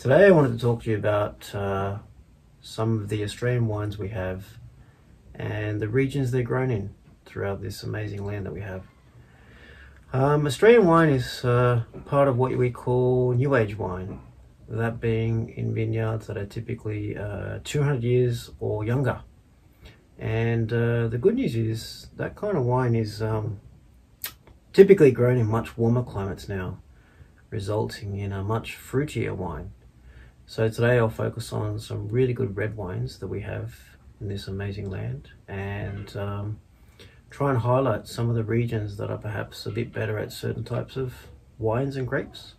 Today I wanted to talk to you about some of the Australian wines we have and the regions they're grown in throughout this amazing land that we have. Australian wine is part of what we call New Age wine, that being in vineyards that are typically 200 years or younger. And the good news is that kind of wine is typically grown in much warmer climates now, resulting in a much fruitier wine. So today I'll focus on some really good red wines that we have in this amazing land, and try and highlight some of the regions that are perhaps a bit better at certain types of wines and grapes.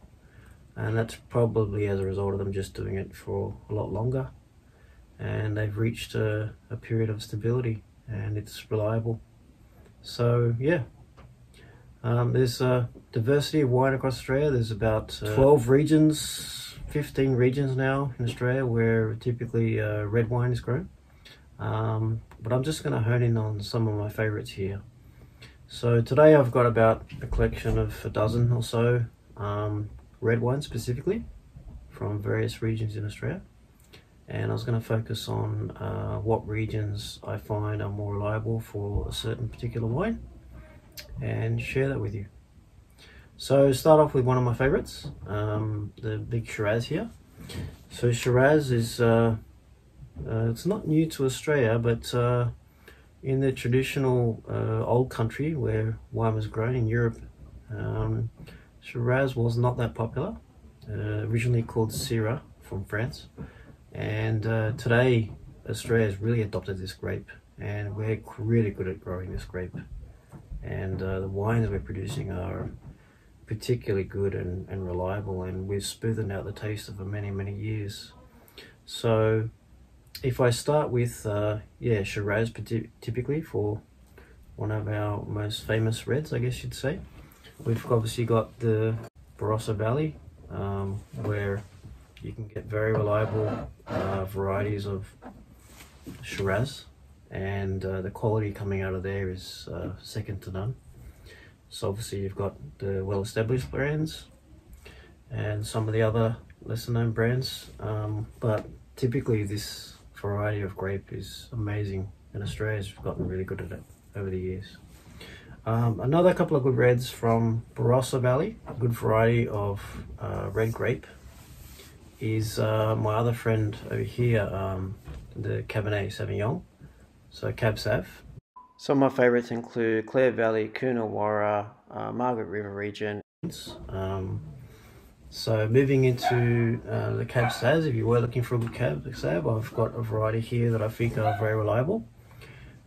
And that's probably as a result of them just doing it for a lot longer, and they've reached a period of stability and it's reliable. So yeah, there's a diversity of wine across Australia. There's about 12 regions, 15 regions now in Australia where typically red wine is grown. But I'm just going to hone in on some of my favorites here. So today I've got about a collection of a dozen or so red wines specifically from various regions in Australia. And I was going to focus on what regions I find are more reliable for a certain particular wine and share that with you. So start off with one of my favorites, the big Shiraz here. So Shiraz is, it's not new to Australia, but in the traditional old country where wine was grown in Europe, Shiraz was not that popular, originally called Syrah from France. And today Australia has really adopted this grape, and we're really good at growing this grape. And the wines we're producing are particularly good and reliable, and we've smoothened out the taste for many years. So if I start with Shiraz typically for one of our most famous reds, I guess you'd say, we've obviously got the Barossa Valley, where you can get very reliable varieties of Shiraz, and the quality coming out of there is second to none. So obviously you've got the well-established brands and some of the other lesser known brands, but typically this variety of grape is amazing, and Australia's gotten really good at it over the years. Another couple of good reds from Barossa Valley, a good variety of red grape, is my other friend over here, the Cabernet Sauvignon, so Cab Sav. Some of my favourites include Clare Valley, Coonawarra, Margaret River region. So moving into the Cab Sav, if you were looking for a good Cab Sav, I've got a variety here that I think are very reliable.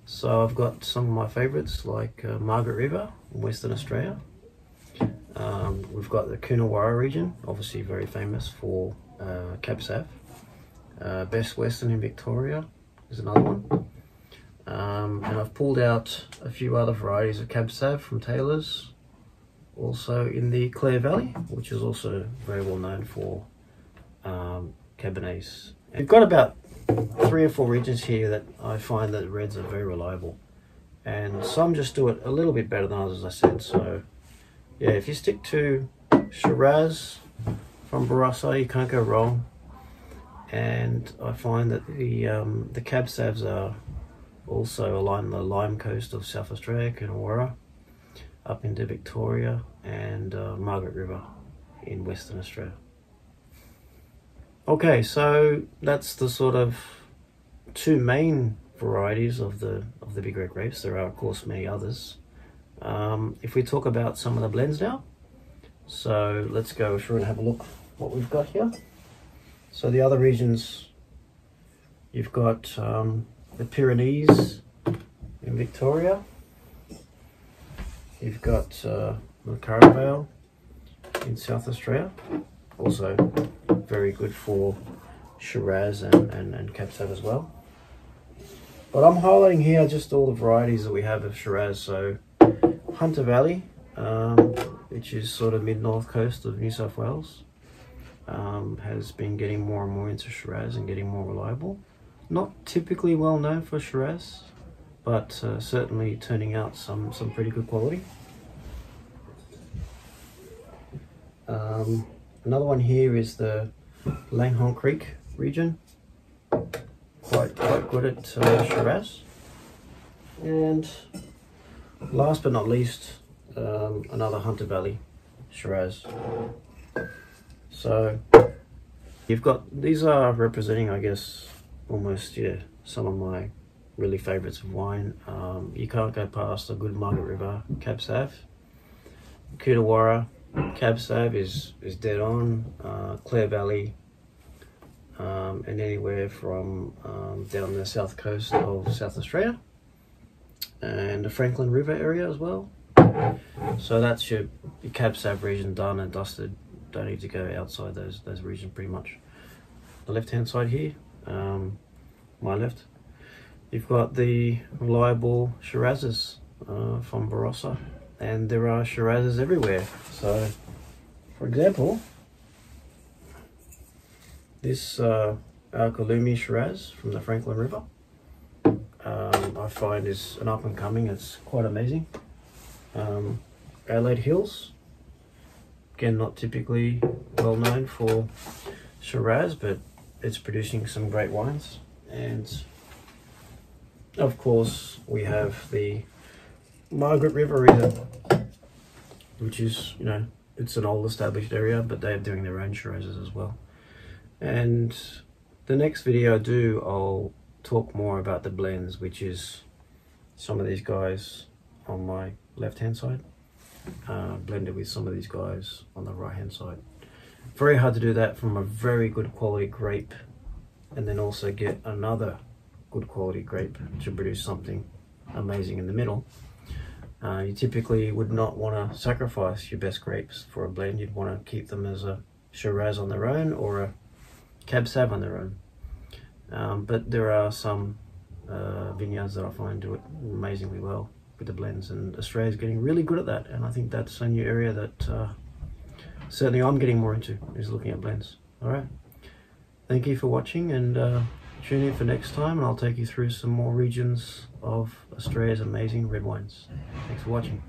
So I've got some of my favourites like Margaret River in Western Australia. We've got the Coonawarra region, obviously very famous for Cab Sav. Best Western in Victoria is another one. And I've pulled out a few other varieties of Cab Sav from Taylor's, also in the Clare Valley, which is also very well known for Cabernets. We've got about 3 or 4 regions here that I find that reds are very reliable, and some just do it a little bit better than others, as I said. So yeah, if you stick to Shiraz from Barossa, you can't go wrong. And I find that the Cab Savs are also along the Lime coast of South Australia, Coonawarra, up into Victoria, and Margaret River in Western Australia. Okay, so that's the sort of 2 main varieties of the big red grapes. There are of course many others. If we talk about some of the blends now, so let's go through and have a look what we've got here. So the other regions, you've got the Pyrenees in Victoria, you've got the Caravel in South Australia, also very good for Shiraz and Cab Sav as well. But I'm highlighting here just all the varieties that we have of Shiraz. So Hunter Valley, which is sort of mid-north coast of New South Wales, has been getting more and more into Shiraz and getting more reliable. Not typically well known for Shiraz, but certainly turning out some pretty good quality. Another one here is the Langhorne Creek region. Quite good at Shiraz. And last but not least, another Hunter Valley Shiraz. So you've got, these are representing, I guess, almost, yeah, some of my really favorites of wine. You can't go past a good Margaret River Cab Sav. Coonawarra Cab Sav is dead on. Clare Valley, and anywhere from down the south coast of South Australia, and the Franklin River area as well. So that's your Cab Sav region done and dusted. Don't need to go outside those regions pretty much. The left hand side here, my left, you've got the reliable Shirazes from Barossa, and there are Shirazes everywhere. So for example, this Alkalumi Shiraz from the Franklin River, I find is an up and coming. It's quite amazing. Adelaide Hills, again, not typically well known for Shiraz, but it's producing some great wines. And of course we have the Margaret River region, which is, you know, it's an old established area, but they're doing their own Shirazes as well. And the next video I do, I'll talk more about the blends, which is some of these guys on my left hand side, blended with some of these guys on the right hand side. Very hard to do that from a very good quality grape and then also get another good quality grape to produce something amazing in the middle. You typically would not want to sacrifice your best grapes for a blend. You'd want to keep them as a Shiraz on their own or a Cab Sav on their own. But there are some vineyards that I find do it amazingly well with the blends, and Australia's getting really good at that, and I think that's a new area that certainly I'm getting more into, is looking at blends. Alright, thank you for watching, and tune in for next time, and I'll take you through some more regions of Australia's amazing red wines. Thanks for watching.